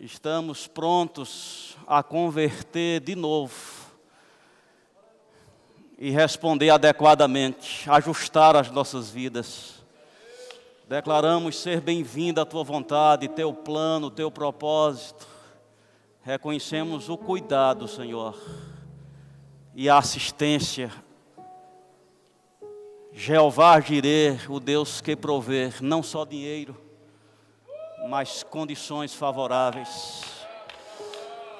Estamos prontos a converter de novo e responder adequadamente, ajustar as nossas vidas. Declaramos ser bem-vindo à Tua vontade, Teu plano, Teu propósito. Reconhecemos o cuidado, Senhor, e a assistência. Jeová Jireh, o Deus que provê não só dinheiro, mas condições favoráveis.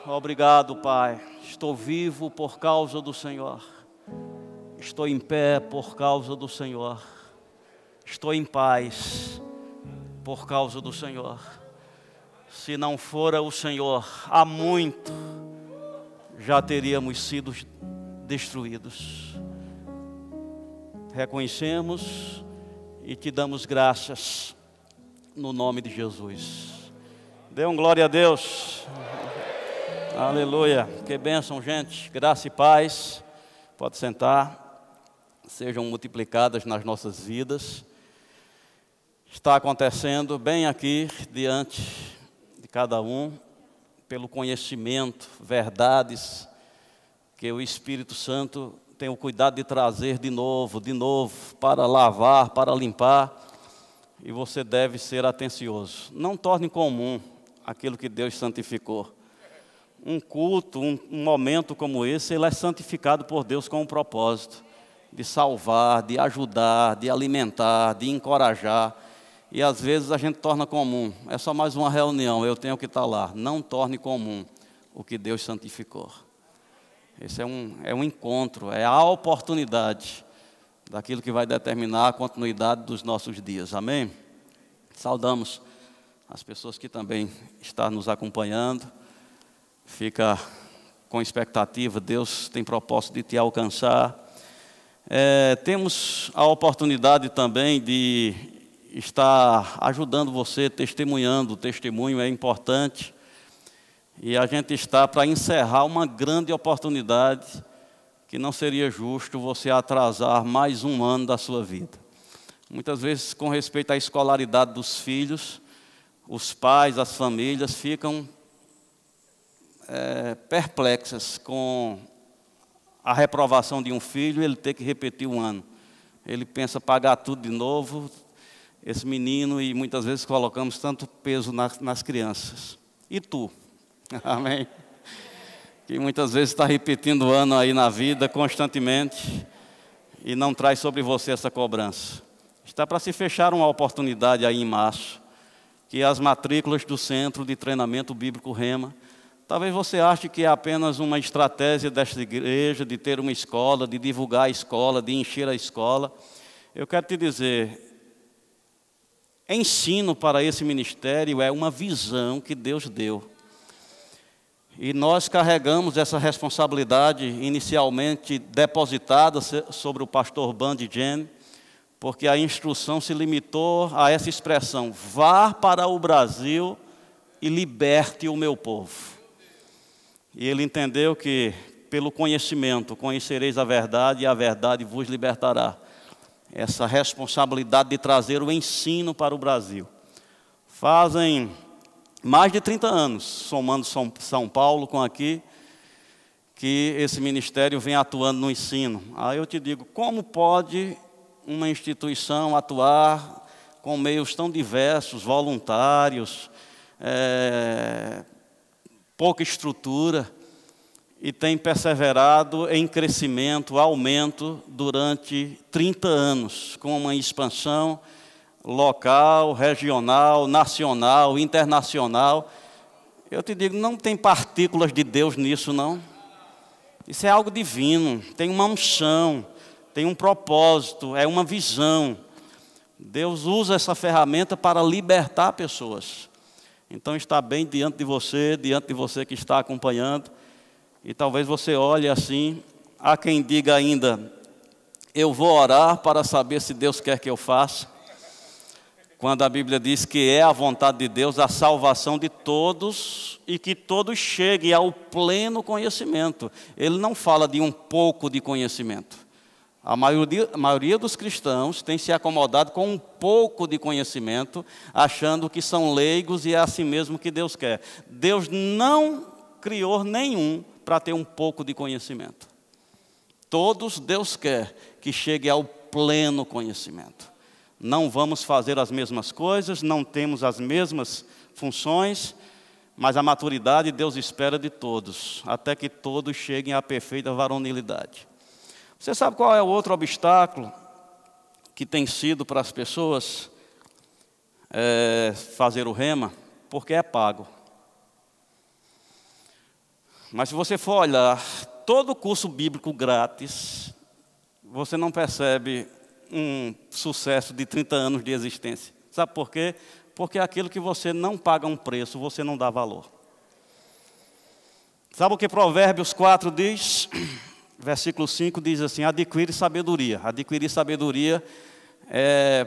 Obrigado, Pai. Estou vivo por causa do Senhor. Estou em pé por causa do Senhor. Estou em paz por causa do Senhor. Se não fora o Senhor, há muito já teríamos sido destruídos. Reconhecemos e te damos graças no nome de Jesus. Dê um glória a Deus. Aleluia. Que bênção, gente. Graça e paz. Pode sentar. Sejam multiplicadas nas nossas vidas. Está acontecendo bem aqui diante de cada um, pelo conhecimento, verdades que o Espírito Santo tem o cuidado de trazer de novo, para lavar, para limpar, e você deve ser atencioso. Não torne comum aquilo que Deus santificou. Um culto, um momento como esse, ele é santificado por Deus com um propósito de salvar, de ajudar, de alimentar, de encorajar, e às vezes a gente torna comum. É só mais uma reunião, eu tenho que estar lá. Não torne comum o que Deus santificou. Esse é um encontro, é a oportunidade daquilo que vai determinar a continuidade dos nossos dias. Amém? Saudamos as pessoas que também estão nos acompanhando. Fica com expectativa, Deus tem propósito de te alcançar. Temos a oportunidade também de estar ajudando você, testemunhando. O testemunho é importante. E a gente está para encerrar uma grande oportunidade que não seria justo você atrasar mais um ano da sua vida. Muitas vezes, com respeito à escolaridade dos filhos, os pais, as famílias ficam perplexas com a reprovação de um filho, ele ter que repetir um ano. Ele pensa pagar tudo de novo, esse menino, e muitas vezes colocamos tanto peso nas crianças. E tu? Amém? Que muitas vezes está repetindo o ano aí na vida constantemente e não traz sobre você essa cobrança. Está para se fechar uma oportunidade aí em março, que é as matrículas do Centro de Treinamento Bíblico Rema. Talvez você ache que é apenas uma estratégia desta igreja de ter uma escola, de divulgar a escola, de encher a escola. Eu quero te dizer, ensino para esse ministério é uma visão que Deus deu. E nós carregamos essa responsabilidade inicialmente depositada sobre o pastor Bundy Jen, porque a instrução se limitou a essa expressão: vá para o Brasil e liberte o meu povo. E ele entendeu que pelo conhecimento conhecereis a verdade e a verdade vos libertará. Essa responsabilidade de trazer o ensino para o Brasil. Fazem mais de 30 anos, somando São Paulo com aqui, que esse ministério vem atuando no ensino. Aí eu te digo, como pode uma instituição atuar com meios tão diversos, voluntários, pouca estrutura, e tem perseverado em crescimento, aumento durante 30 anos, com uma expansão local, regional, nacional, internacional. Eu te digo, não tem partículas de Deus nisso, não. Isso é algo divino, tem uma unção, tem um propósito, é uma visão. Deus usa essa ferramenta para libertar pessoas. Então está bem diante de você que está acompanhando. E talvez você olhe assim, há quem diga ainda, eu vou orar para saber se Deus quer que eu faça. Quando a Bíblia diz que é a vontade de Deus a salvação de todos e que todos cheguem ao pleno conhecimento. Ele não fala de um pouco de conhecimento. A maioria dos cristãos tem se acomodado com um pouco de conhecimento, achando que são leigos e é assim mesmo que Deus quer. Deus não criou nenhum para ter um pouco de conhecimento. Todos Deus quer que chegue ao pleno conhecimento. Não vamos fazer as mesmas coisas, não temos as mesmas funções, mas a maturidade Deus espera de todos, até que todos cheguem à perfeita varonilidade. Você sabe qual é o outro obstáculo que tem sido para as pessoas fazer o rema? Porque é pago. Mas se você for olhar todo o curso bíblico grátis, você não percebe um sucesso de 30 anos de existência. Sabe por quê? Porque aquilo que você não paga um preço, você não dá valor. Sabe o que Provérbios 4 diz? Versículo 5 diz assim: adquire sabedoria. Adquirir sabedoria é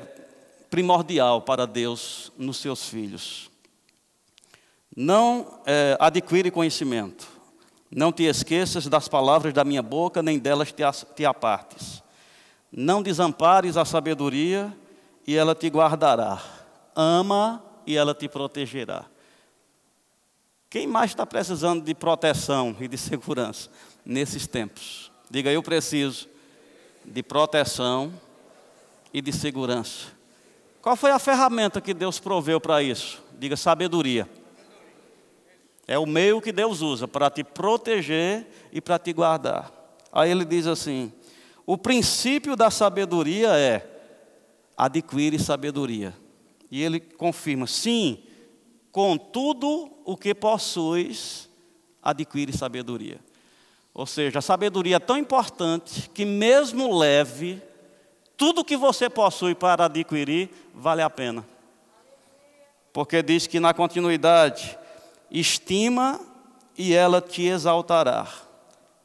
primordial para Deus nos seus filhos. Não adquire conhecimento. Não te esqueças das palavras da minha boca, nem delas te apartes. Não desampares a sabedoria, e ela te guardará. Ama, e ela te protegerá. Quem mais está precisando de proteção e de segurança nesses tempos? Diga, eu preciso de proteção e de segurança. Qual foi a ferramenta que Deus proveu para isso? Diga, sabedoria. É o meio que Deus usa para te proteger e para te guardar. Aí ele diz assim: o princípio da sabedoria é adquire sabedoria. E ele confirma, sim, com tudo o que possuis, adquire sabedoria. Ou seja, a sabedoria é tão importante que mesmo leve, tudo que você possui para adquirir, vale a pena. Porque diz que na continuidade, estima e ela te exaltará.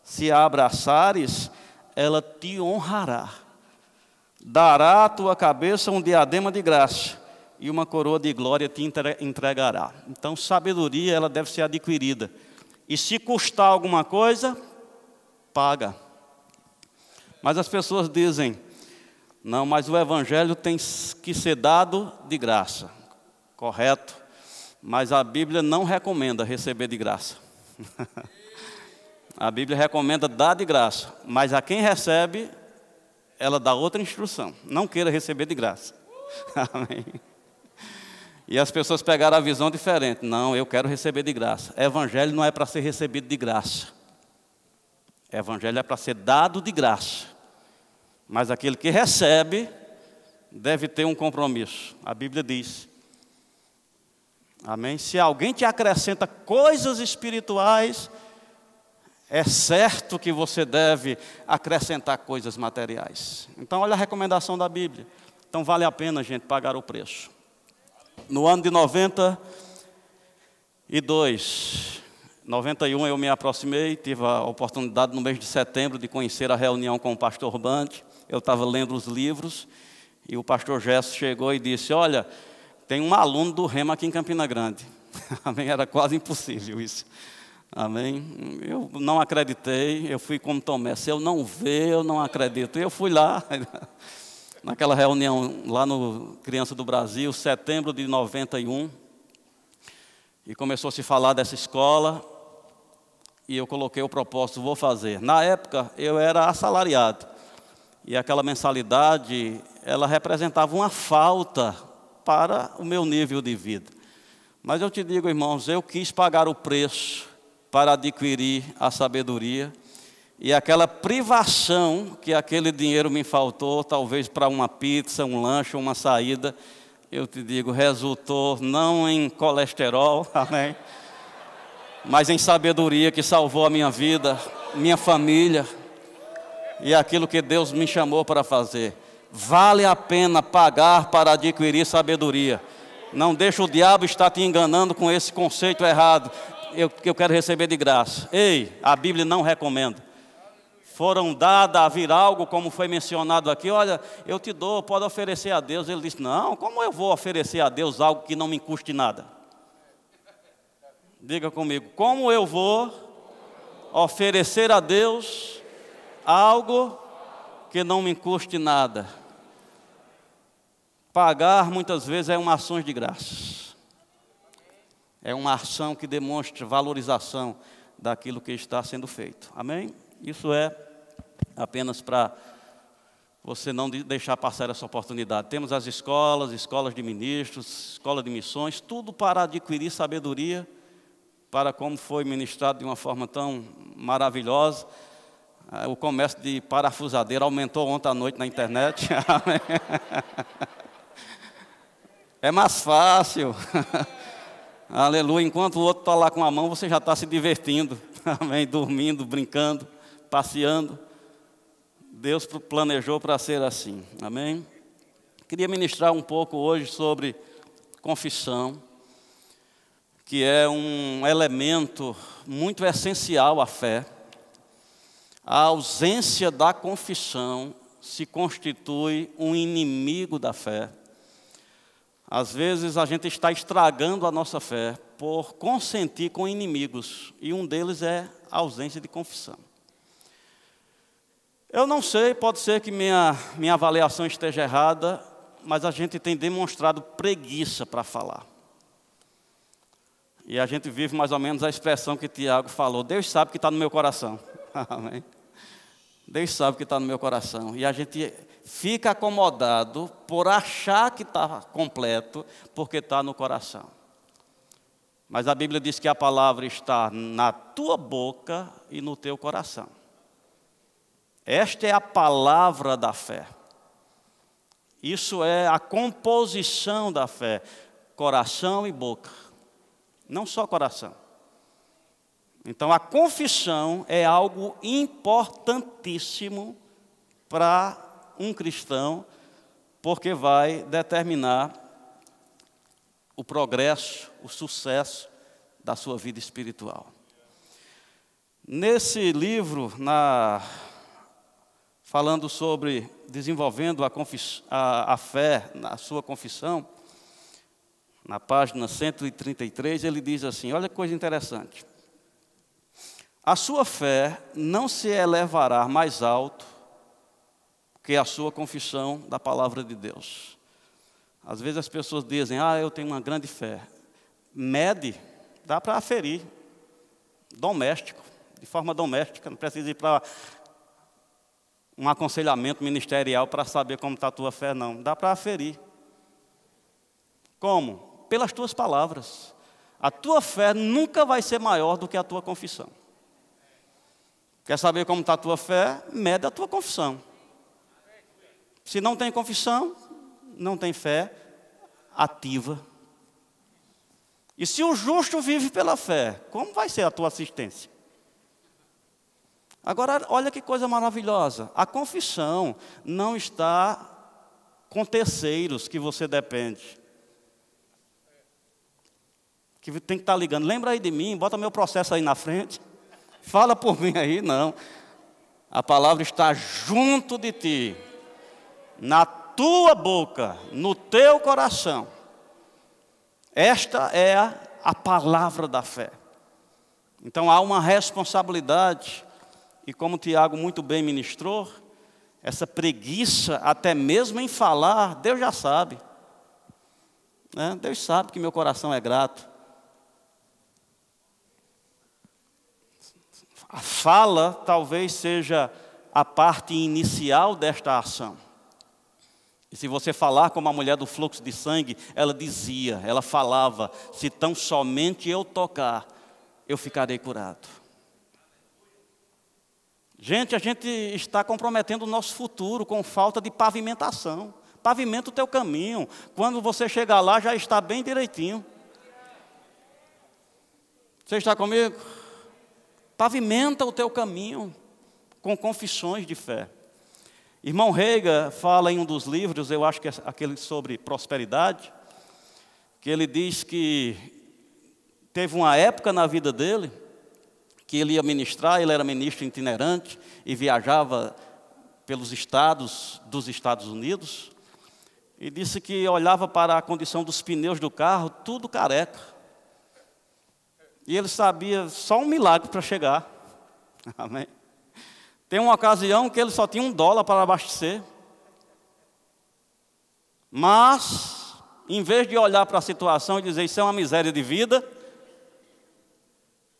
Se a abraçares, ela te honrará. Dará à tua cabeça um diadema de graça e uma coroa de glória te entregará. Então, sabedoria, ela deve ser adquirida. E se custar alguma coisa, paga. Mas as pessoas dizem, não, mas o evangelho tem que ser dado de graça. Correto. Mas a Bíblia não recomenda receber de graça. A Bíblia recomenda dar de graça. Mas a quem recebe, ela dá outra instrução. Não queira receber de graça. Amém. E as pessoas pegaram a visão diferente. Não, eu quero receber de graça. Evangelho não é para ser recebido de graça. Evangelho é para ser dado de graça. Mas aquele que recebe deve ter um compromisso. A Bíblia diz. Amém? Se alguém te acrescenta coisas espirituais, é certo que você deve acrescentar coisas materiais. Então, olha a recomendação da Bíblia. Então, vale a pena, gente, pagar o preço. No ano de 91, eu me aproximei, tive a oportunidade no mês de setembro de conhecer a reunião com o pastor Band. Eu estava lendo os livros e o pastor Gesso chegou e disse, olha, tem um aluno do Rema aqui em Campina Grande. Amém? Era quase impossível isso. Amém? Eu não acreditei, eu fui como Tomé, se eu não ver, eu não acredito. Eu fui lá, naquela reunião lá no Criança do Brasil, setembro de 91, e começou a se falar dessa escola, e eu coloquei o propósito, vou fazer. Na época, eu era assalariado, e aquela mensalidade, ela representava uma falta para o meu nível de vida. Mas eu te digo, irmãos, eu quis pagar o preço para adquirir a sabedoria, e aquela privação que aquele dinheiro me faltou, talvez para uma pizza, um lanche, uma saída, eu te digo, resultou não em colesterol, amém, mas em sabedoria que salvou a minha vida, minha família, e aquilo que Deus me chamou para fazer. Vale a pena pagar para adquirir sabedoria. Não deixa o diabo estar te enganando com esse conceito errado. Eu quero receber de graça. Ei, a Bíblia não recomenda. Foram dadas a vir algo, como foi mencionado aqui. Olha, eu te dou, pode oferecer a Deus. Ele disse, não, como eu vou oferecer a Deus algo que não me custe nada? Diga comigo, como eu vou oferecer a Deus algo que não me custe nada. Pagar, muitas vezes, é uma ação de graças. É uma ação que demonstra valorização daquilo que está sendo feito. Amém? Isso é apenas para você não deixar passar essa oportunidade. Temos as escolas de ministros, escola de missões, tudo para adquirir sabedoria, para como foi ministrado de uma forma tão maravilhosa. O comércio de parafusadeira aumentou ontem à noite na internet. É mais fácil. Aleluia. Enquanto o outro está lá com a mão, você já está se divertindo. Amém. Dormindo, brincando, passeando. Deus planejou para ser assim. Amém. Queria ministrar um pouco hoje sobre confissão, que é um elemento muito essencial à fé. A ausência da confissão se constitui um inimigo da fé. Às vezes a gente está estragando a nossa fé por consentir com inimigos, e um deles é a ausência de confissão. Eu não sei, pode ser que minha avaliação esteja errada, mas a gente tem demonstrado preguiça para falar. E a gente vive mais ou menos a expressão que Tiago falou: Deus sabe que está no meu coração. Amém. Deus sabe que está no meu coração. E a gente fica acomodado por achar que está completo, porque está no coração. Mas a Bíblia diz que a palavra está na tua boca e no teu coração. Esta é a palavra da fé. Isso é a composição da fé. Coração e boca. Não só coração. Então, a confissão é algo importantíssimo para um cristão, porque vai determinar o progresso, o sucesso da sua vida espiritual. Nesse livro, falando sobre desenvolvendo a fé na sua confissão, na página 133, ele diz assim, olha que coisa interessante. A sua fé não se elevará mais alto que a sua confissão da palavra de Deus. Às vezes as pessoas dizem, eu tenho uma grande fé. Mede, dá para aferir. Doméstico, de forma doméstica, não precisa ir para um aconselhamento ministerial para saber como está a tua fé, não. Dá para aferir. Como? Pelas tuas palavras. A tua fé nunca vai ser maior do que a tua confissão. Quer saber como está a tua fé? Mede a tua confissão. Se não tem confissão, não tem fé ativa. E se o justo vive pela fé, como vai ser a tua assistência? Agora, olha que coisa maravilhosa. A confissão não está com terceiros que você depende. Que tem que estar ligando. Lembra aí de mim, bota meu processo aí na frente. Fala por mim aí, não. A palavra está junto de ti, na tua boca, no teu coração. Esta é a palavra da fé. Então há uma responsabilidade, e como o Tiago muito bem ministrou, essa preguiça até mesmo em falar, Deus já sabe. Né? Deus sabe que meu coração é grato. A fala talvez seja a parte inicial desta ação. E se você falar como a mulher do fluxo de sangue, ela falava, se tão somente eu tocar, eu ficarei curado. Gente, a gente está comprometendo o nosso futuro com falta de pavimentação. Pavimenta o teu caminho. Quando você chegar lá, já está bem direitinho. Você está comigo? Pavimenta o teu caminho com confissões de fé. Irmão Reiga fala em um dos livros, eu acho que é aquele sobre prosperidade, que ele diz que teve uma época na vida dele que ele ia ministrar, ele era ministro itinerante e viajava pelos estados dos Estados Unidos, e disse que olhava para a condição dos pneus do carro, tudo careca. E ele sabia só um milagre para chegar. Amém? Tem uma ocasião que ele só tinha $1 para abastecer. Mas, em vez de olhar para a situação e dizer isso é uma miséria de vida,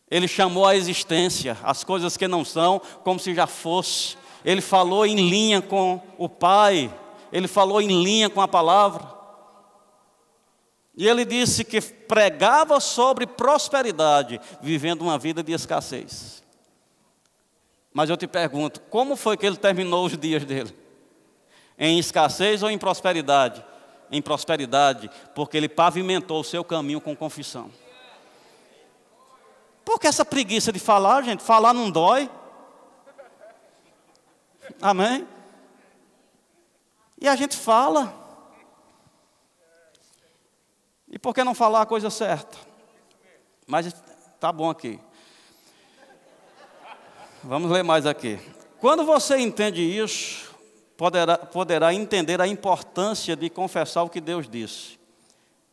ele chamou à existência as coisas que não são como se já fosse. Ele falou em linha com o Pai, ele falou em linha com a palavra. E ele disse que pregava sobre prosperidade, vivendo uma vida de escassez. Mas eu te pergunto, como foi que ele terminou os dias dele? Em escassez ou em prosperidade? Em prosperidade, porque ele pavimentou o seu caminho com confissão. Por que essa preguiça de falar, gente? Falar não dói. Amém? E a gente fala. E por que não falar a coisa certa? Mas tá bom aqui. Vamos ler mais aqui. Quando você entende isso, poderá entender a importância de confessar o que Deus disse,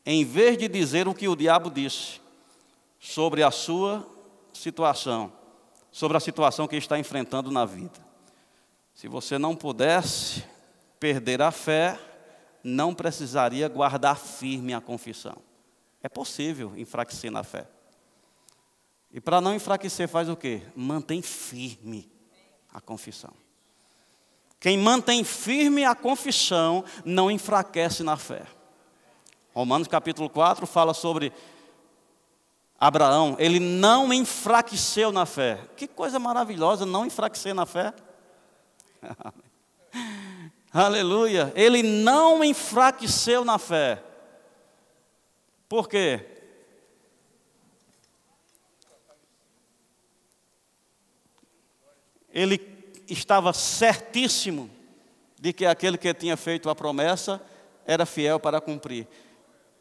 em vez de dizer o que o diabo disse sobre a sua situação, sobre a situação que está enfrentando na vida. Se você não pudesse perder a fé, não precisaria guardar firme a confissão. É possível enfraquecer na fé. E para não enfraquecer faz o quê? Mantém firme a confissão. Quem mantém firme a confissão não enfraquece na fé. Romanos capítulo 4 fala sobre Abraão. Ele não enfraqueceu na fé. Que coisa maravilhosa não enfraquecer na fé. Aleluia. Ele não enfraqueceu na fé. Por quê? Ele estava certíssimo de que aquele que tinha feito a promessa era fiel para cumprir.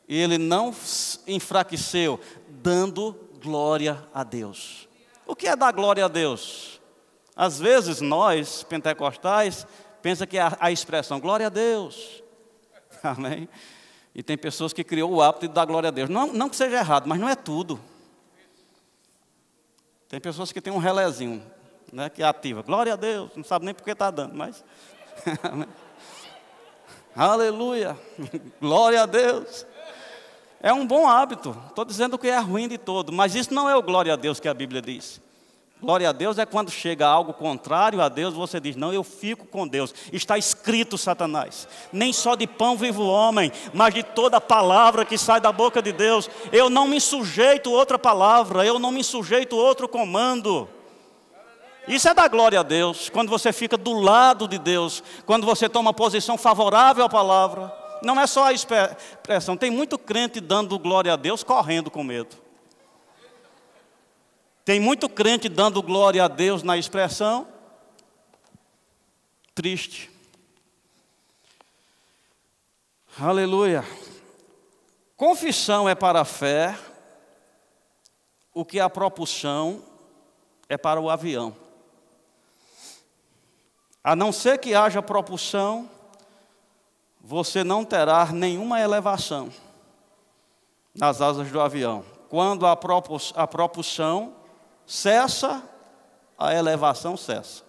E ele não enfraqueceu, dando glória a Deus. O que é dar glória a Deus? Às vezes nós, pentecostais, pensa que é a expressão glória a Deus. Amém? E tem pessoas que criou o hábito de dar glória a Deus. Não que seja errado, mas não é tudo. Tem pessoas que têm um relézinho, né, que ativa. Glória a Deus. Não sabe nem por que está dando, mas... Aleluia. Glória a Deus. É um bom hábito. Estou dizendo que é ruim de todo. Mas isso não é o glória a Deus que a Bíblia diz. Glória a Deus é quando chega algo contrário a Deus, você diz, não, eu fico com Deus. Está escrito, Satanás, nem só de pão vive o homem, mas de toda palavra que sai da boca de Deus. Eu não me sujeito a outra palavra, eu não me sujeito a outro comando. Isso é dar glória a Deus, quando você fica do lado de Deus, quando você toma posição favorável à palavra. Não é só a expressão, tem muito crente dando glória a Deus, correndo com medo. Tem muito crente dando glória a Deus na expressão, triste. Aleluia. Confissão é para a fé, o que a propulsão é para o avião. A não ser que haja propulsão, você não terá nenhuma elevação nas asas do avião. Quando a propulsão cessa, a elevação cessa.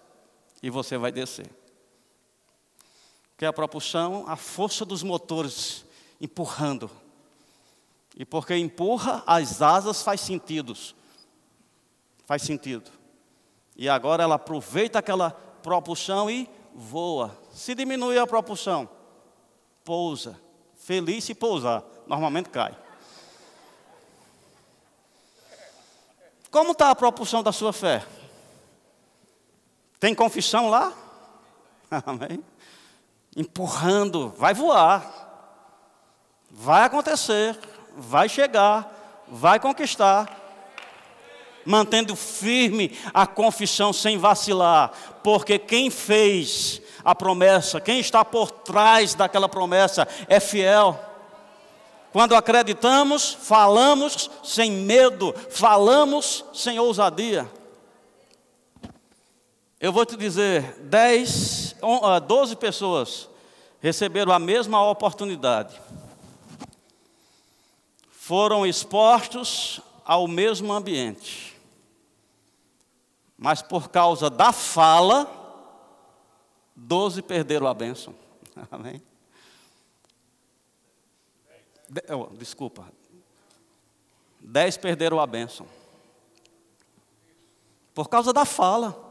E você vai descer. Porque a propulsão, a força dos motores empurrando. E porque empurra, as asas faz sentido. Faz sentido. E agora ela aproveita aquela propulsão e voa. Se diminuir a propulsão, pousa. Feliz se pousar. Normalmente cai. Como está a propulsão da sua fé? Tem confissão lá? Amém? Empurrando, vai voar. Vai acontecer, vai chegar, vai conquistar. Mantendo firme a confissão sem vacilar. Porque quem fez a promessa, quem está por trás daquela promessa é fiel. Quando acreditamos, falamos sem medo, falamos sem ousadia. Eu vou te dizer, 12 pessoas receberam a mesma oportunidade. Foram expostos ao mesmo ambiente. Mas por causa da fala, 12 perderam a bênção. Amém? Desculpa. 10 perderam a bênção. Por causa da fala.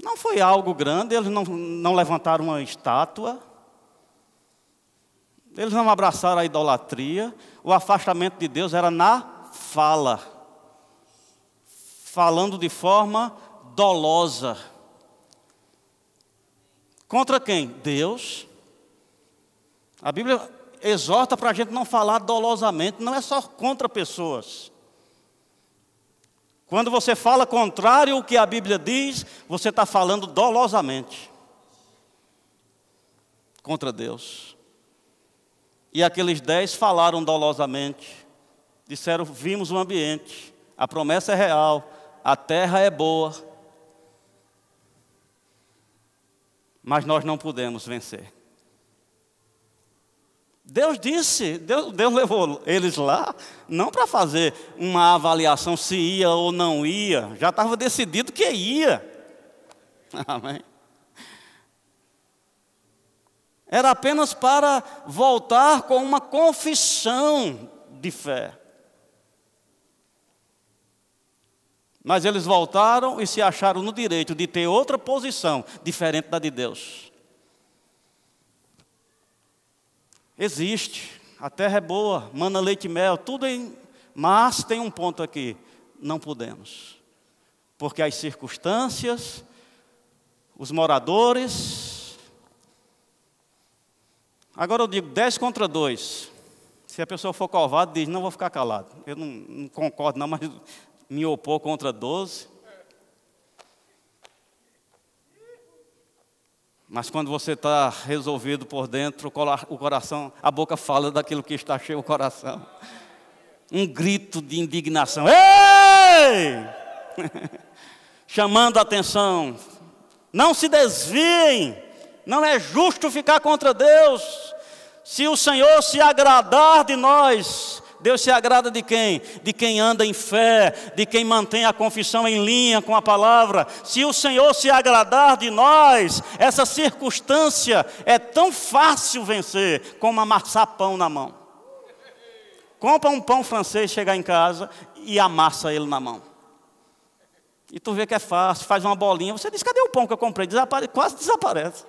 Não foi algo grande, eles não levantaram uma estátua. Eles não abraçaram a idolatria. O afastamento de Deus era na fala. Falando de forma dolosa. Contra quem? Deus. A Bíblia exorta para a gente não falar dolosamente, não é só contra pessoas. Quando você fala contrário ao que a Bíblia diz, você está falando dolosamente contra Deus. E aqueles 10 falaram dolosamente, disseram, vimos o ambiente, a promessa é real, a terra é boa, mas nós não podemos vencer. Deus disse, Deus levou eles lá, não para fazer uma avaliação se ia ou não ia, já estava decidido que ia. Amém? Era apenas para voltar com uma confissão de fé. Mas eles voltaram e se acharam no direito de ter outra posição, diferente da de Deus. Existe, a terra é boa, mana leite e mel, tudo mas tem um ponto aqui, não podemos. Porque as circunstâncias, os moradores. Agora eu digo 10 contra 2. Se a pessoa for covarde, diz, não vou ficar calado. Eu não concordo não, mas me opor contra 12. Mas quando você está resolvido por dentro, o coração, a boca fala daquilo que está cheio o coração. Um grito de indignação. Ei! Chamando a atenção. Não se desviem. Não é justo ficar contra Deus. Se o Senhor se agradar de nós, Deus se agrada de quem? De quem anda em fé, de quem mantém a confissão em linha com a palavra. Se o Senhor se agradar de nós, essa circunstância é tão fácil vencer como amassar pão na mão. Compra um pão francês, chega em casa e amassa ele na mão. E tu vê que é fácil, faz uma bolinha, você diz, cadê o pão que eu comprei? Quase desaparece.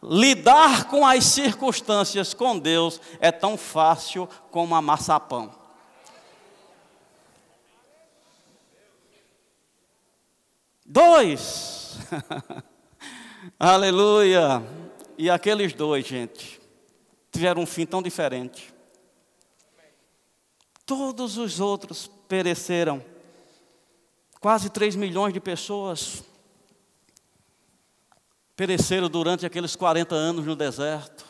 Lidar com as circunstâncias com Deus é tão fácil como amassar pão. Dois. Aleluia. E aqueles 2, gente, tiveram um fim tão diferente. Todos os outros pereceram. Quase 3 milhões de pessoas pereceram durante aqueles 40 anos no deserto,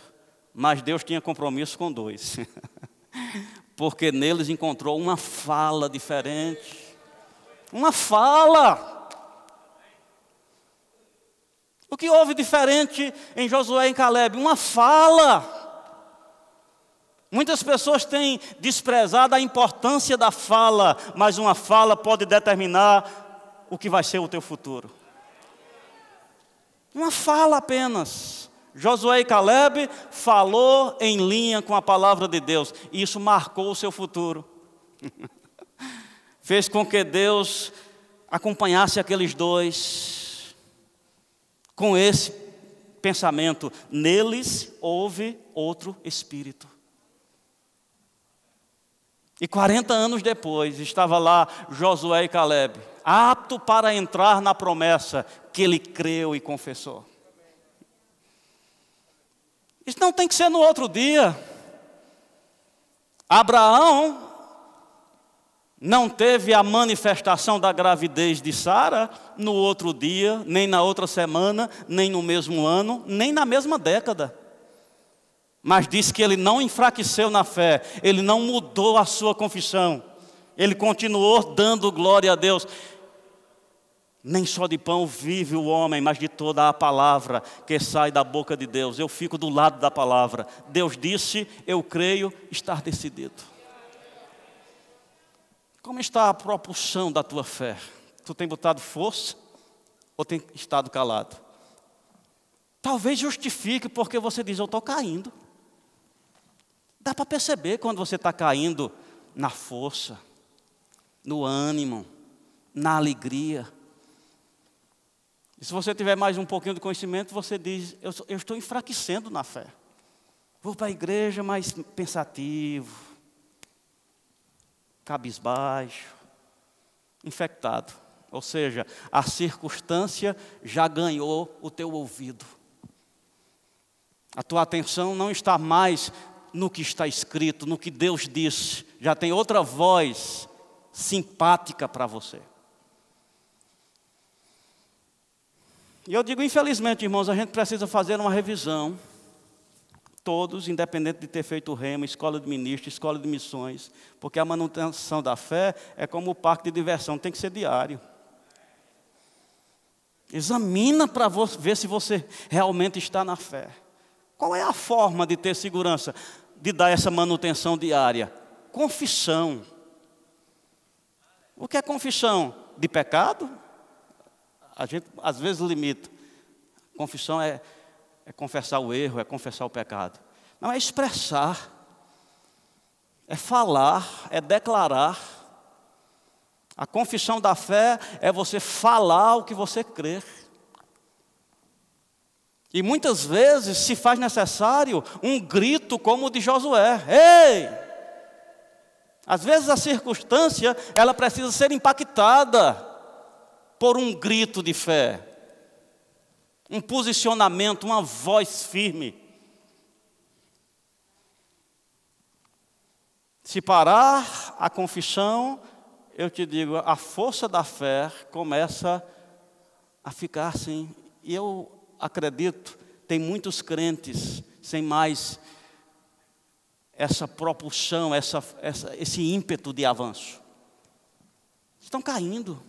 mas Deus tinha compromisso com 2, porque neles encontrou uma fala diferente, uma fala. O que houve diferente em Josué e em Caleb? Uma fala. Muitas pessoas têm desprezado a importância da fala, mas uma fala pode determinar o que vai ser o teu futuro. Uma fala apenas. Josué e Caleb falou em linha com a palavra de Deus. E isso marcou o seu futuro. Fez com que Deus acompanhasse aqueles 2 com esse pensamento. Neles houve outro espírito. E 40 anos depois, estava lá Josué e Caleb, apto para entrar na promessa que ele creu e confessou. Isso não tem que ser no outro dia. Abraão não teve a manifestação da gravidez de Sara no outro dia, nem na outra semana, nem no mesmo ano, nem na mesma década. Mas disse que ele não enfraqueceu na fé, ele não mudou a sua confissão, ele continuou dando glória a Deus. Nem só de pão vive o homem, mas de toda a palavra que sai da boca de Deus. Eu fico do lado da palavra. Deus disse, eu creio, estar decidido. Como está a propulsão da tua fé? Tu tem botado força ou tem estado calado? Talvez justifique porque você diz, eu estou caindo. Dá para perceber quando você está caindo na força, no ânimo, na alegria. E se você tiver mais um pouquinho de conhecimento, você diz, eu estou enfraquecendo na fé. Vou para a igreja mais pensativo, cabisbaixo, infectado. Ou seja, a circunstância já ganhou o teu ouvido. A tua atenção não está mais no que está escrito, no que Deus disse. Já tem outra voz simpática para você. E eu digo, infelizmente, irmãos, a gente precisa fazer uma revisão. Todos, independente de ter feito rema, escola de ministros, escola de missões. Porque a manutenção da fé é como o parque de diversão, tem que ser diário. Examina para ver se você realmente está na fé. Qual é a forma de ter segurança, de dar essa manutenção diária? Confissão. O que é confissão? De pecado? A gente às vezes limita. Confissão é confessar o erro, é confessar o pecado. Não, é expressar, é falar, é declarar. A confissão da fé é você falar o que você crê. E muitas vezes se faz necessário um grito como o de Josué. Ei! Às vezes a circunstância, ela precisa ser impactada por um grito de fé. Um posicionamento, uma voz firme. Se parar a confissão, eu te digo, a força da fé começa a ficar assim. E eu acredito, tem muitos crentes sem mais essa propulsão, esse ímpeto de avanço. Estão caindo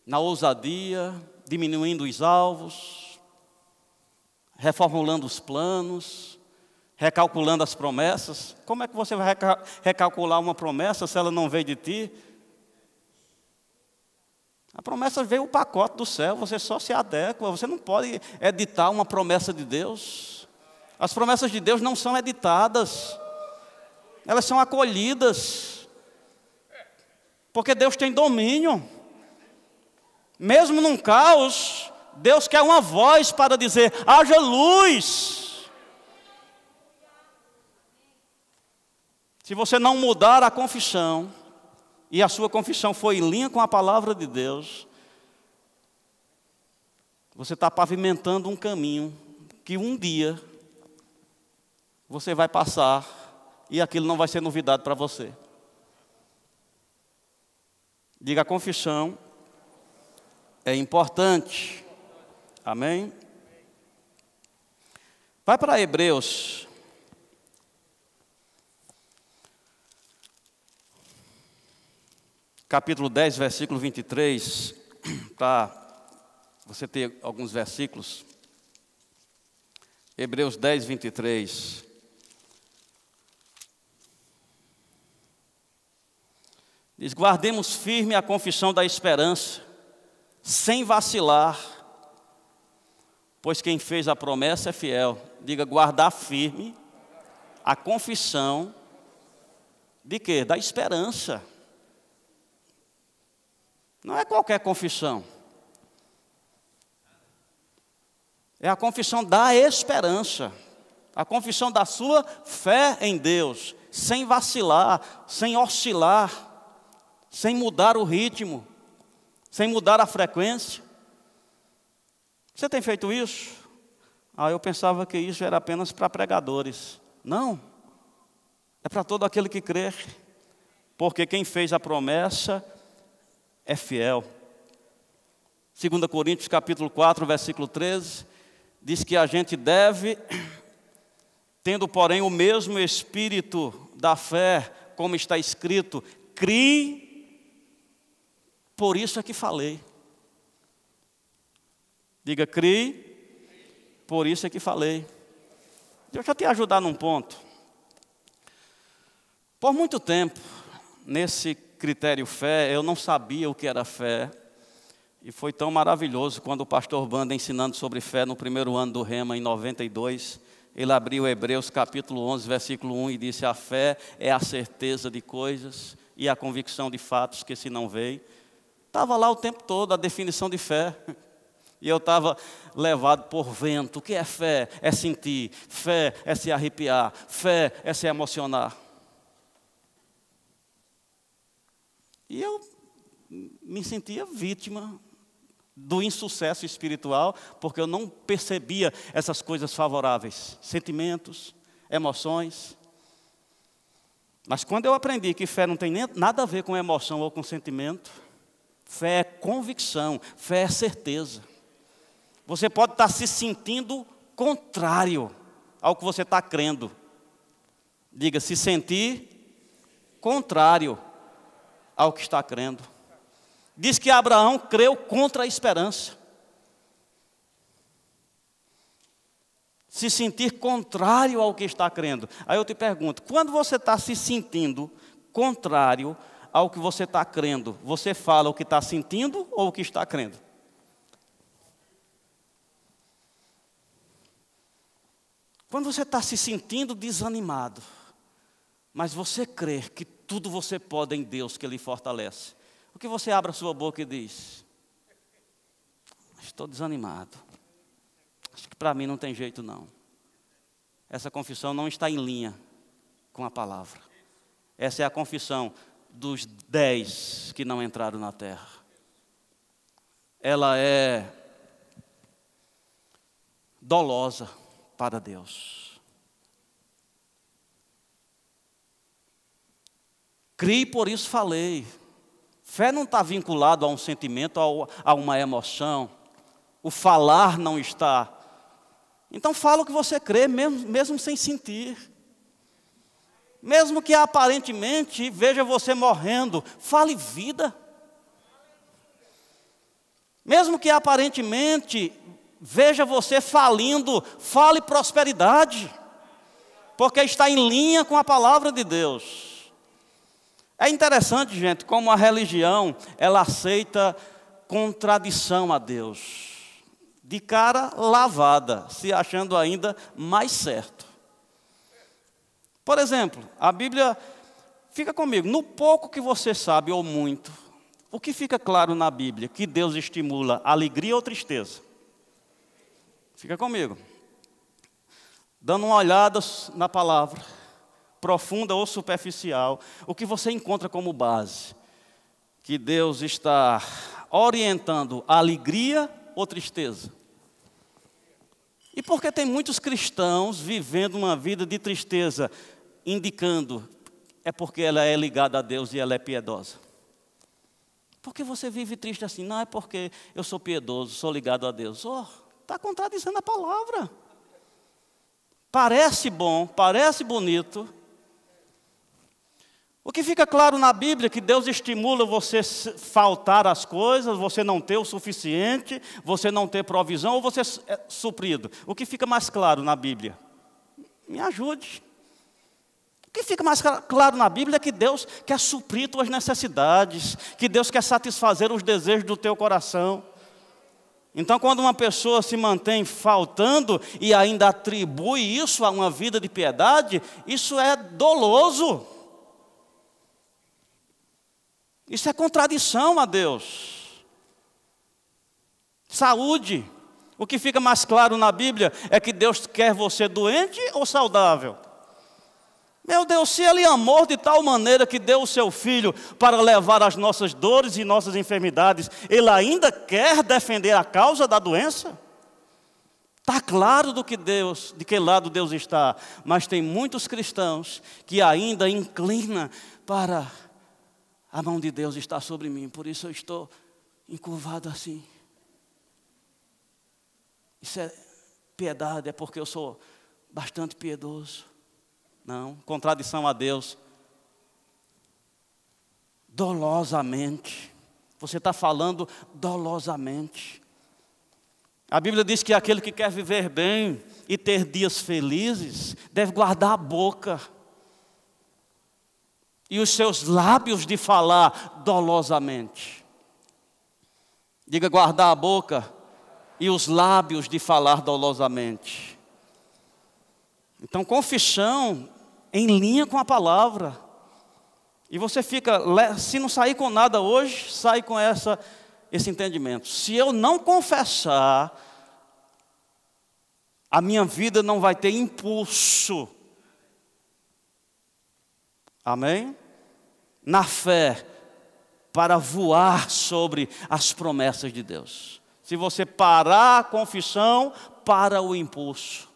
na ousadia, diminuindo os alvos, reformulando os planos, recalculando as promessas. Como é que você vai recalcular uma promessa se ela não veio de ti? A promessa veio o pacote do céu, você só se adequa, você não pode editar uma promessa de Deus. As promessas de Deus não são editadas, elas são acolhidas, porque Deus tem domínio. Mesmo num caos, Deus quer uma voz para dizer, haja luz. Se você não mudar a confissão, e a sua confissão foi em linha com a palavra de Deus, você está pavimentando um caminho que um dia você vai passar e aquilo não vai ser novidade para você. Diga, a confissão é importante. Amém? Vai para Hebreus. Capítulo 10, versículo 23, para você ter alguns versículos. Hebreus 10, 23. Diz, guardemos firme a confissão da esperança, sem vacilar, pois quem fez a promessa é fiel. Diga, guardar firme a confissão de quê? Da esperança. Não é qualquer confissão. É a confissão da esperança. A confissão da sua fé em Deus. Sem vacilar, sem oscilar, sem mudar o ritmo, sem mudar a frequência. Você tem feito isso? Eu pensava que isso era apenas para pregadores. Não. É para todo aquele que crê. Porque quem fez a promessa é fiel. 2 Coríntios capítulo 4, versículo 13, diz que a gente deve, tendo porém o mesmo espírito da fé, como está escrito, crie, por isso é que falei. Diga, crie, por isso é que falei. Deixa eu te ajudar num ponto. Por muito tempo, nesse critério fé, eu não sabia o que era fé. E foi tão maravilhoso quando o pastor Banda, ensinando sobre fé no primeiro ano do Rema, em 92, ele abriu Hebreus capítulo 11, versículo 1 e disse: a fé é a certeza de coisas e a convicção de fatos que se não veem. Estava lá o tempo todo a definição de fé. E eu estava levado por vento. O que é fé? É sentir. Fé é se arrepiar. Fé é se emocionar. E eu me sentia vítima do insucesso espiritual, porque eu não percebia essas coisas favoráveis. Sentimentos, emoções. Mas quando eu aprendi que fé não tem nada a ver com emoção ou com sentimento, fé é convicção, fé é certeza. Você pode estar se sentindo contrário ao que você está crendo. Diga, se sentir contrário ao que está crendo. Diz que Abraão creu contra a esperança. Se sentir contrário ao que está crendo. Aí eu te pergunto, quando você está se sentindo contrário ao que você está crendo, você fala o que está sentindo ou o que está crendo? Quando você está se sentindo desanimado, mas você crê que tudo você pode em Deus que Ele fortalece, o que você abre a sua boca e diz? Estou desanimado. Acho que para mim não tem jeito não. Essa confissão não está em linha com a palavra. Essa é a confissão dos 10 que não entraram na terra. Ela é dolosa para Deus. Criei, por isso falei. Fé não está vinculado a um sentimento, a uma emoção. O falar não está. Então fala o que você crê, mesmo sem sentir. Mesmo que aparentemente veja você morrendo, fale vida. Mesmo que aparentemente veja você falindo, fale prosperidade, porque está em linha com a palavra de Deus. É interessante, gente, como a religião, ela aceita contradição a Deus, de cara lavada, se achando ainda mais certo. Por exemplo, a Bíblia, fica comigo, no pouco que você sabe ou muito, o que fica claro na Bíblia? Que Deus estimula alegria ou tristeza? Fica comigo. Dando uma olhada na palavra, profunda ou superficial, o que você encontra como base? Que Deus está orientando alegria ou tristeza? E por que tem muitos cristãos vivendo uma vida de tristeza, indicando, é porque ela é ligada a Deus e ela é piedosa? Por que você vive triste assim? Não, é porque eu sou piedoso, sou ligado a Deus. Está contradizendo a palavra. Parece bom, parece bonito. O que fica claro na Bíblia é que Deus estimula você faltar as coisas, você não ter o suficiente, você não ter provisão ou você é suprido. O que fica mais claro na Bíblia? Me ajude. O que fica mais claro na Bíblia é que Deus quer suprir tuas necessidades, que Deus quer satisfazer os desejos do teu coração. Então, quando uma pessoa se mantém faltando e ainda atribui isso a uma vida de piedade, isso é doloso. Isso é contradição a Deus. Saúde. O que fica mais claro na Bíblia é que Deus quer você doente ou saudável. Meu Deus, se Ele amou de tal maneira que deu o seu Filho para levar as nossas dores e nossas enfermidades, Ele ainda quer defender a causa da doença? Está claro de que lado Deus está, mas tem muitos cristãos que ainda inclinam para a mão de Deus está sobre mim, por isso eu estou encurvado assim. Isso é piedade, é porque eu sou bastante piedoso. Não, contradição a Deus. Dolosamente. Você está falando dolosamente. A Bíblia diz que aquele que quer viver bem e ter dias felizes, deve guardar a boca. e os seus lábios de falar dolosamente. Diga, guardar a boca e os lábios de falar dolosamente. Então, confissão em linha com a palavra. E você fica, se não sair com nada hoje, sai com esse entendimento. Se eu não confessar, a minha vida não vai ter impulso. Amém? Na fé, para voar sobre as promessas de Deus. Se você parar a confissão, para o impulso.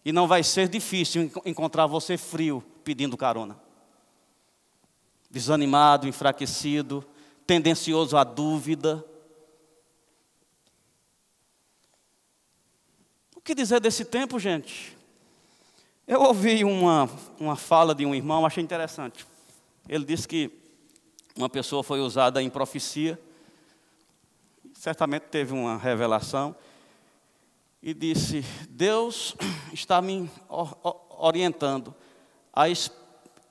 E não vai ser difícil encontrar você frio, pedindo carona. Desanimado, enfraquecido, tendencioso à dúvida. O que dizer desse tempo, gente? Eu ouvi uma fala de um irmão, achei interessante. Ele disse que uma pessoa foi usada em profecia, certamente teve uma revelação, e disse, Deus está me orientando a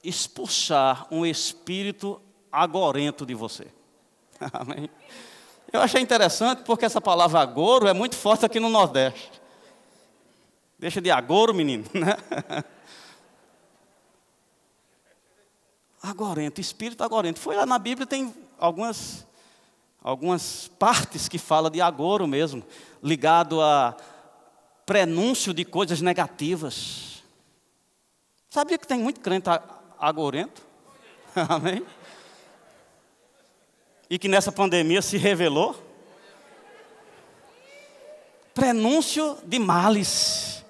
expulsar um espírito agorento de você. Amém? Eu achei interessante porque essa palavra agouro é muito forte aqui no Nordeste. Deixa de agouro, menino, né? Agorento, espírito agorento. Foi lá na Bíblia, tem algumas partes que fala de agouro mesmo, ligado a prenúncio de coisas negativas. Sabia que tem muito crente agorento? Amém? E que nessa pandemia se revelou? Prenúncio de males.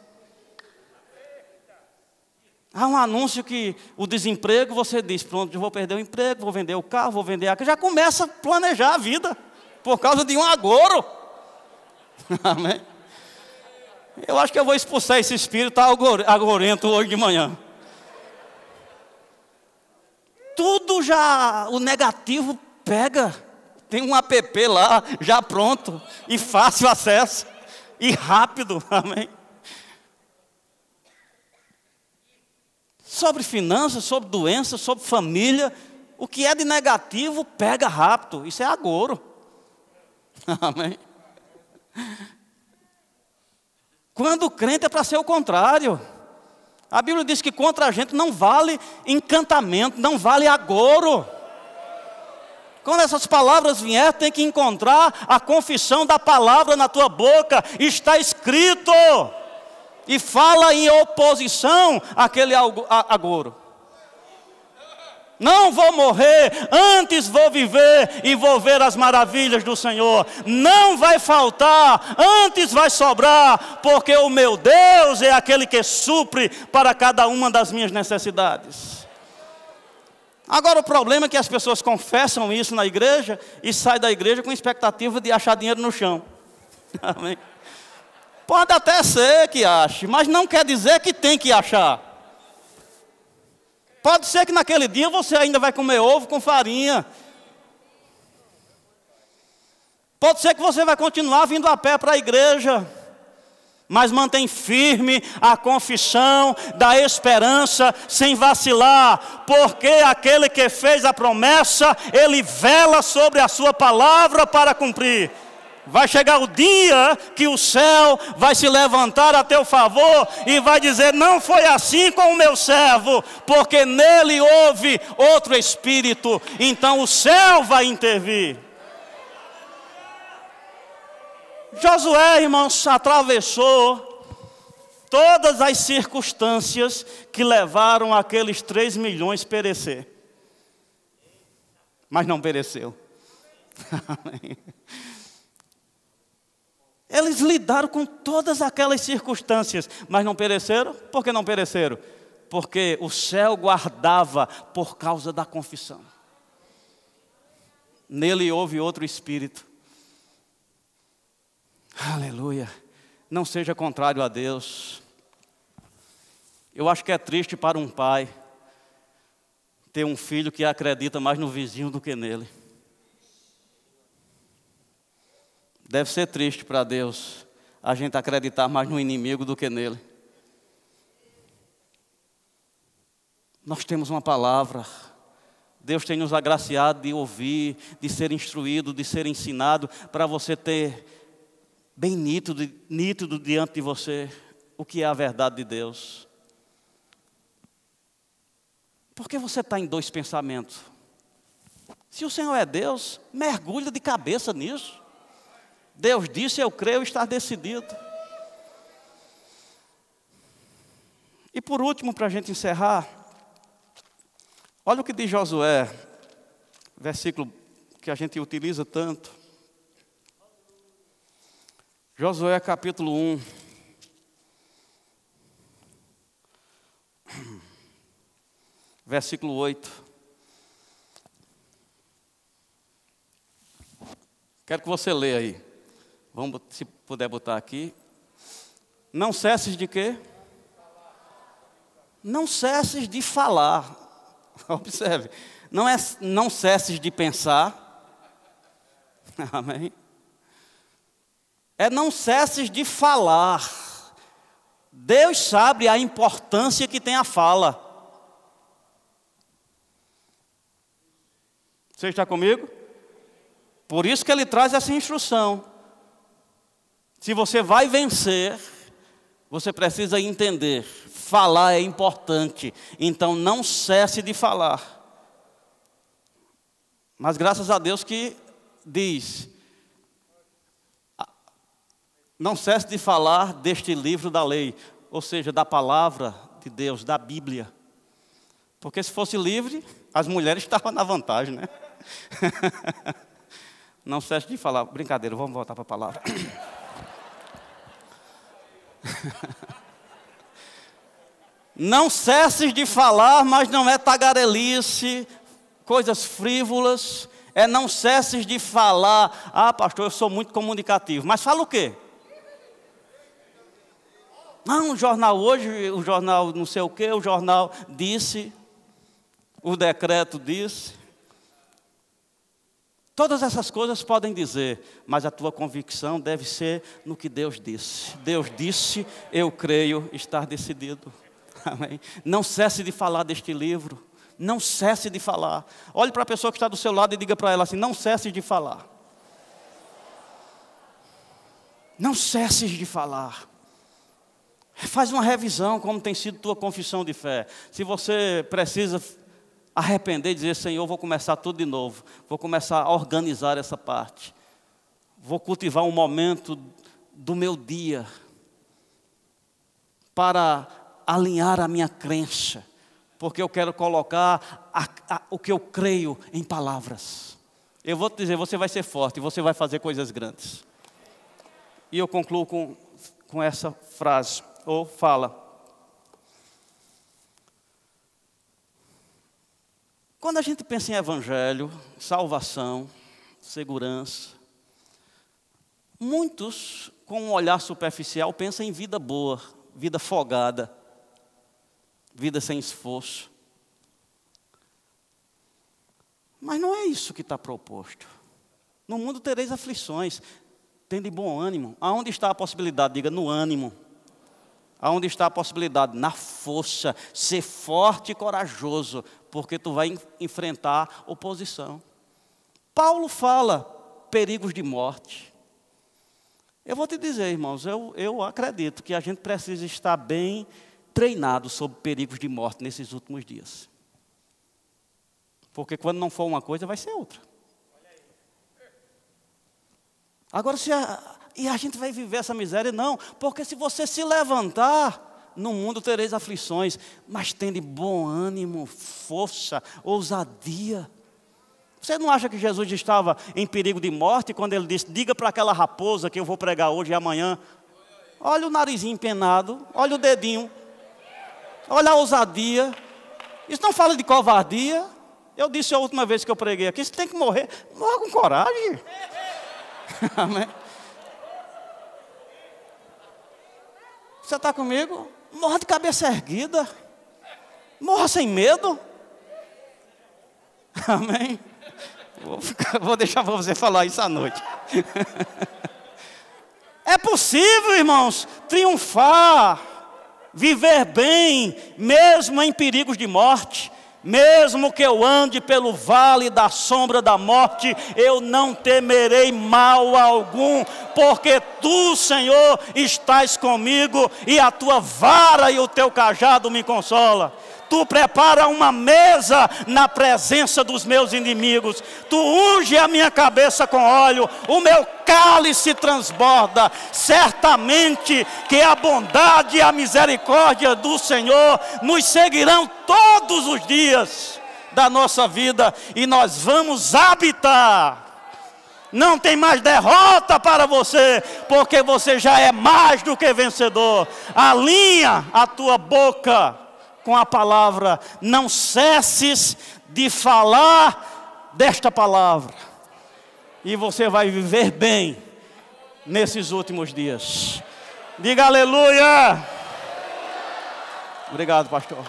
Há um anúncio que o desemprego, você diz, pronto, eu vou perder o emprego, vou vender o carro, vou vender a casa. Já começa a planejar a vida, por causa de um agouro. Amém? Eu acho que eu vou expulsar esse espírito agorento hoje de manhã. Tudo já, o negativo pega. Tem um app lá, já pronto, e fácil acesso, e rápido, amém? Sobre finanças, sobre doenças, sobre família, o que é de negativo pega rápido, isso é agouro. Amém? Quando o crente é para ser o contrário. A Bíblia diz que contra a gente não vale encantamento, não vale agouro. Quando essas palavras vierem, tem que encontrar a confissão da palavra na tua boca. Está escrito. E fala em oposição àquele agouro. Não vou morrer, antes vou viver e vou ver as maravilhas do Senhor. Não vai faltar, antes vai sobrar, porque o meu Deus é aquele que supre para cada uma das minhas necessidades. Agora o problema é que as pessoas confessam isso na igreja e saem da igreja com expectativa de achar dinheiro no chão. Amém? Pode até ser que ache, mas não quer dizer que tem que achar. Pode ser que naquele dia você ainda vai comer ovo com farinha. Pode ser que você vai continuar vindo a pé para a igreja. Mas mantém firme a confissão da esperança sem vacilar. Porque aquele que fez a promessa, ele vela sobre a sua palavra para cumprir. Vai chegar o dia que o céu vai se levantar a teu favor e vai dizer, não foi assim com o meu servo, porque nele houve outro espírito, então o céu vai intervir. Josué, irmãos, atravessou todas as circunstâncias que levaram aqueles 3 milhões a perecer. Mas não pereceu. Amém. Eles lidaram com todas aquelas circunstâncias, mas não pereceram. Por que não pereceram? Porque o céu guardava por causa da confissão. Nele houve outro espírito. Aleluia. Não seja contrário a Deus. Eu acho que é triste para um pai ter um filho que acredita mais no vizinho do que nele. Deve ser triste para Deus a gente acreditar mais no inimigo do que nele. Nós temos uma palavra. Deus tem nos agraciado de ouvir, de ser instruído, de ser ensinado, para você ter bem nítido diante de você o que é a verdade de Deus. Por que você está em dois pensamentos? Se o Senhor é Deus, mergulha de cabeça nisso. Deus disse, eu creio, está decidido. E por último, para a gente encerrar, olha o que diz Josué, versículo que a gente utiliza tanto. Josué capítulo 1. Versículo 8. Quero que você leia aí. Vamos, se puder botar aqui. Não cesses de quê? Não cesses de falar. Observe. Não cesses de pensar. Amém? É não cesses de falar. Deus sabe a importância que tem a fala. Você está comigo? Por isso que ele traz essa instrução. Se você vai vencer, você precisa entender. Falar é importante. Então não cesse de falar. Mas graças a Deus que diz: não cesse de falar deste livro da lei. Ou seja, da palavra de Deus, da Bíblia. Porque se fosse livre, as mulheres estavam na vantagem, né? Não cesse de falar. Brincadeira, vamos voltar para a palavra. Não cesses de falar, mas não é tagarelice, coisas frívolas. É não cesses de falar. Ah, pastor, eu sou muito comunicativo. Mas fala o quê? Não, o jornal hoje, o jornal não sei o quê, o jornal disse, o decreto disse. Todas essas coisas podem dizer, mas a tua convicção deve ser no que Deus disse. Deus disse, eu creio, está decidido. Amém? Não cesse de falar deste livro. Não cesse de falar. Olhe para a pessoa que está do seu lado e diga para ela assim: não cesse de falar. Não cesses de falar. Faz uma revisão como tem sido tua confissão de fé. Se você precisa arrepender e dizer: Senhor, vou começar tudo de novo. Vou começar a organizar essa parte. Vou cultivar um momento do meu dia para alinhar a minha crença. Porque eu quero colocar o que eu creio em palavras. Eu vou te dizer, você vai ser forte, você vai fazer coisas grandes. E eu concluo com essa frase, ou fala. Quando a gente pensa em evangelho, salvação, segurança, muitos, com um olhar superficial, pensam em vida boa, vida folgada, vida sem esforço. Mas não é isso que está proposto. No mundo tereis aflições, tende bom ânimo. Aonde está a possibilidade? Diga: no ânimo. Aonde está a possibilidade? Na força. Ser forte e corajoso, porque tu vai enfrentar oposição. Paulo fala perigos de morte. Eu vou te dizer, irmãos, eu acredito que a gente precisa estar bem treinado sobre perigos de morte nesses últimos dias. Porque quando não for uma coisa, vai ser outra. Agora, e a gente vai viver essa miséria? Não, porque se você se levantar, no mundo tereis aflições, mas tende bom ânimo, força, ousadia. Você não acha que Jesus estava em perigo de morte quando ele disse: diga para aquela raposa que eu vou pregar hoje e amanhã? Olha o narizinho empenado, olha o dedinho, olha a ousadia. Isso não fala de covardia. Eu disse a última vez que eu preguei aqui: você tem que morrer, morra com coragem. Amém? Você está comigo? Morra de cabeça erguida. Morra sem medo. Amém? Vou deixar você falar isso à noite. É possível, irmãos, triunfar. viver bem, mesmo em perigos de morte. Mesmo que eu ande pelo vale da sombra da morte, eu não temerei mal algum, porque tu, Senhor, estás comigo, e a tua vara e o teu cajado me consola. Tu prepara uma mesa na presença dos meus inimigos. Tu unge a minha cabeça com óleo, o meu cálice transborda. Certamente que a bondade e a misericórdia do Senhor nos seguirão todos os dias da nossa vida, e nós vamos habitar. Não tem mais derrota para você, porque você já é mais do que vencedor. Alinha a tua boca com a palavra, não cesses de falar desta palavra, e você vai viver bem nesses últimos dias. Diga aleluia. Obrigado, pastor.